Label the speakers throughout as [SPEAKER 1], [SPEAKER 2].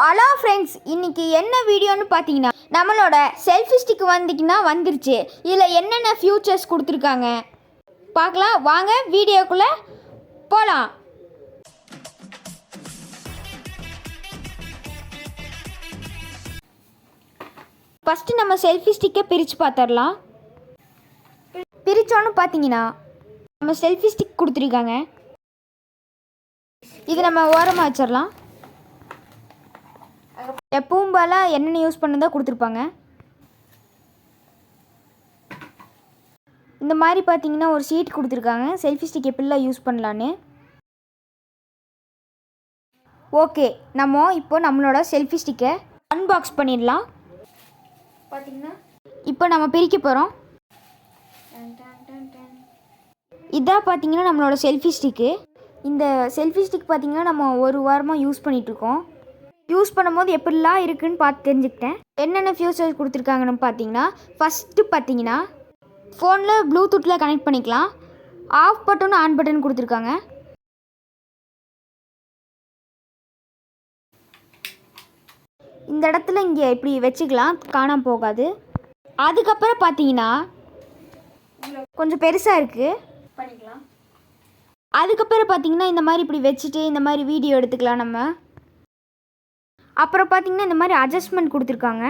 [SPEAKER 1] Hello friends, இன்னைக்கு என்ன வீடியோன்னு பார்த்தீங்கன்னா நம்மளோட செல்ஃபி ஸ்டிக் வந்துருச்சு. இதில் என்னென்ன ஃபியூச்சர்ஸ் கொடுத்துருக்காங்க பார்க்கலாம் வாங்க, வீடியோக்குள்ளே போகலாம். ஃபஸ்ட்டு நம்ம செல்ஃபி ஸ்டிக்கை பிரித்து பார்த்துடலாம். பிரித்தோன்னு பார்த்தீங்கன்னா நம்ம செல்ஃபி ஸ்டிக் கொடுத்துருக்காங்க. இது நம்ம ஓரமாக வச்சிடலாம். எப்பவும் போல் என்னென்ன யூஸ் பண்ணதான் கொடுத்துருப்பாங்க. இந்த மாதிரி பார்த்தீங்கன்னா ஒரு ஷீட் கொடுத்துருக்காங்க, செல்ஃபி ஸ்டிக் எப்படிலாம் யூஸ் பண்ணலான்னு. ஓகே, நம்ம இப்போ நம்மளோட செல்ஃபி ஸ்டிக்கை அன்பாக்ஸ் பண்ணிடலாம். பார்த்தீங்கன்னா இப்போ நம்ம பிரிக்க போகிறோம். இதான் பார்த்தீங்கன்னா நம்மளோட செல்ஃபி ஸ்டிக்கு. இந்த செல்ஃபி ஸ்டிக் பார்த்தீங்கன்னா நம்ம ஒரு வாரமாக யூஸ் பண்ணிகிட்ருக்கோம். யூஸ் பண்ணும்போது எப்படிலாம் இருக்குதுன்னு பார்த்து தெரிஞ்சுக்கிட்டேன். என்னென்ன ஃபியூச்சர்ஸ் கொடுத்துருக்காங்கன்னு பார்த்தீங்கன்னா, ஃபஸ்ட்டு பார்த்தீங்கன்னா ஃபோனில் ப்ளூடூத்தில் கனெக்ட் பண்ணிக்கலாம். ஆஃப் பட்டன் ஆன் பட்டன் கொடுத்துருக்காங்க. இந்த இடத்துல இங்கே இப்படி வச்சுக்கலாம், காணாமல் போகாது. அதுக்கப்புறம் பார்த்தீங்கன்னா கொஞ்சம் பெருசாக இருக்குது, பண்ணிக்கலாம். அதுக்கப்புறம் பார்த்தீங்கன்னா இந்த மாதிரி இப்படி வச்சுட்டு இந்த மாதிரி வீடியோ எடுத்துக்கலாம் நம்ம. அப்புறம் பார்த்தீங்கன்னா இந்த மாதிரி அட்ஜஸ்ட்மெண்ட் கொடுத்துருக்காங்க.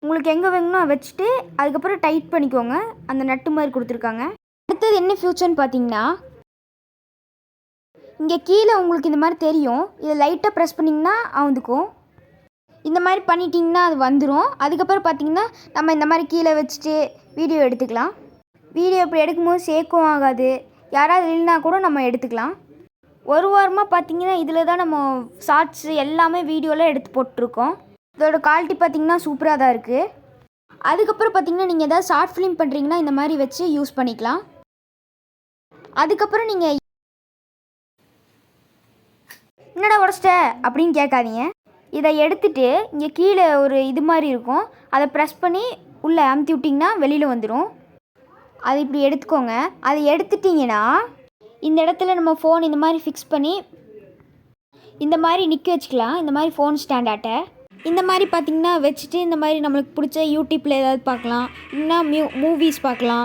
[SPEAKER 1] உங்களுக்கு எங்கே வேணும்னோ வச்சுட்டு அதுக்கப்புறம் டைட் பண்ணிக்கோங்க. அந்த நட்டு மாதிரி கொடுத்துருக்காங்க. அடுத்தது என்ன ஃபியூச்சர்னு பார்த்தீங்கன்னா, இங்கே கீழே உங்களுக்கு இந்த மாதிரி தெரியும். இதை லைட்டாக ப்ரெஸ் பண்ணிங்கன்னா வந்துக்கும். இந்த மாதிரி பண்ணிட்டிங்கன்னா அது வந்துடும். அதுக்கப்புறம் பார்த்தீங்கன்னா நம்ம இந்த மாதிரி கீழே வச்சுட்டு வீடியோ எடுத்துக்கலாம். வீடியோ இப்படி எடுக்கும்போது சேக்கும் ஆகாது. யாராவது இல்லைனா கூட நம்ம எடுத்துக்கலாம். ஒரு வாரமாக பார்த்தீங்கன்னா இதில் தான் நம்ம ஷார்ட்ஸு எல்லாமே வீடியோலாம் எடுத்து போட்டிருக்கோம். இதோட குவாலிட்டி பார்த்திங்கன்னா சூப்பராக தான் இருக்குது. அதுக்கப்புறம் பார்த்திங்கன்னா நீங்கள் எதாவது ஷார்ட் ஃபிலிம் பண்ணுறீங்கன்னா இந்த மாதிரி வச்சு யூஸ் பண்ணிக்கலாம். அதுக்கப்புறம் நீங்கள் என்னடா உடச்சிட்ட அப்படின்னு கேட்காதீங்க. இதை எடுத்துகிட்டு இங்கே கீழே ஒரு இது மாதிரி இருக்கும், அதை ப்ரெஸ் பண்ணி உள்ளே அமுத்தி விட்டிங்கன்னா வெளியில் வந்துடும். அது இப்படி எடுத்துக்கோங்க. அதை எடுத்துட்டிங்கன்னா இந்த இடத்துல நம்ம ஃபோன் இந்த மாதிரி ஃபிக்ஸ் பண்ணி இந்த மாதிரி நிற்க வச்சுக்கலாம். இந்த மாதிரி ஃபோன் ஸ்டாண்டாட்டை இந்த மாதிரி பார்த்திங்கன்னா வச்சுட்டு இந்த மாதிரி நம்மளுக்கு பிடிச்ச யூடியூப்பில் ஏதாவது பார்க்கலாம், இல்லைன்னா மூவிஸ் பார்க்கலாம்.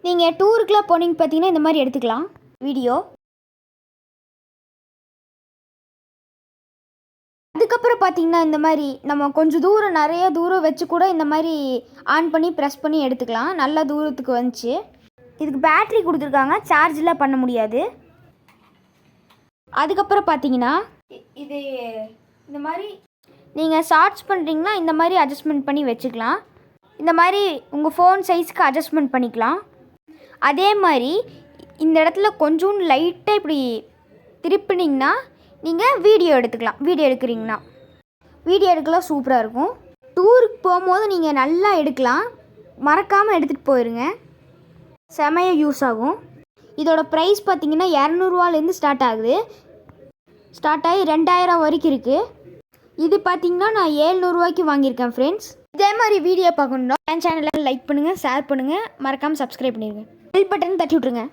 [SPEAKER 1] நீங்கள் டூருக்குலாம் போனீங்க பார்த்தீங்கன்னா இந்த மாதிரி எடுத்துக்கலாம் வீடியோ. அதுக்கப்புறம் பார்த்திங்கன்னா இந்த மாதிரி நம்ம கொஞ்சம் தூரம் நிறைய தூரம் வச்சு கூட இந்த மாதிரி ஆன் பண்ணி ப்ரெஸ் பண்ணி எடுத்துக்கலாம். நல்ல தூரத்துக்கு வந்துச்சு. இதுக்கு பேட்ரி கொடுத்துருக்காங்க, சார்ஜெலாம் பண்ண முடியாது. அதுக்கப்புறம் பார்த்தீங்கன்னா இது இந்த மாதிரி நீங்கள் ஷார்ட்ஸ் பண்ணுறீங்கன்னா இந்த மாதிரி அட்ஜஸ்ட்மெண்ட் பண்ணி வச்சுக்கலாம். இந்த மாதிரி உங்கள் ஃபோன் சைஸுக்கு அட்ஜஸ்ட்மெண்ட் பண்ணிக்கலாம். அதே மாதிரி இந்த இடத்துல கொஞ்சம் லைட்டாக இப்படி திருப்பினீங்கன்னா நீங்கள் வீடியோ எடுத்துக்கலாம். வீடியோ எடுக்கிறீங்கன்னா வீடியோ எடுக்கலாம், சூப்பராக இருக்கும். டூருக்கு போகும்போது நீங்கள் நல்லா எடுக்கலாம். மறக்காமல் எடுத்துகிட்டு போயிருங்க, செமையாக யூஸ் ஆகும். இதோட ப்ரைஸ் பார்த்தீங்கன்னா 200ரூவாலேருந்து ஸ்டார்ட் ஆகுது. ஸ்டார்ட் ஆகி 2000 வரைக்கும் இருக்குது. இது பார்த்தீங்கன்னா நான் 700ரூவாய்க்கு வாங்கியிருக்கேன் ஃப்ரெண்ட்ஸ். இதே மாதிரி வீடியோ பார்க்கணுன்னா என் சேனலை லைக் பண்ணுங்கள், ஷேர் பண்ணுங்கள், மறக்காமல் சப்ஸ்கிரைப் பண்ணிடுங்க. பெல் பட்டன் தட்டி விட்ருங்க.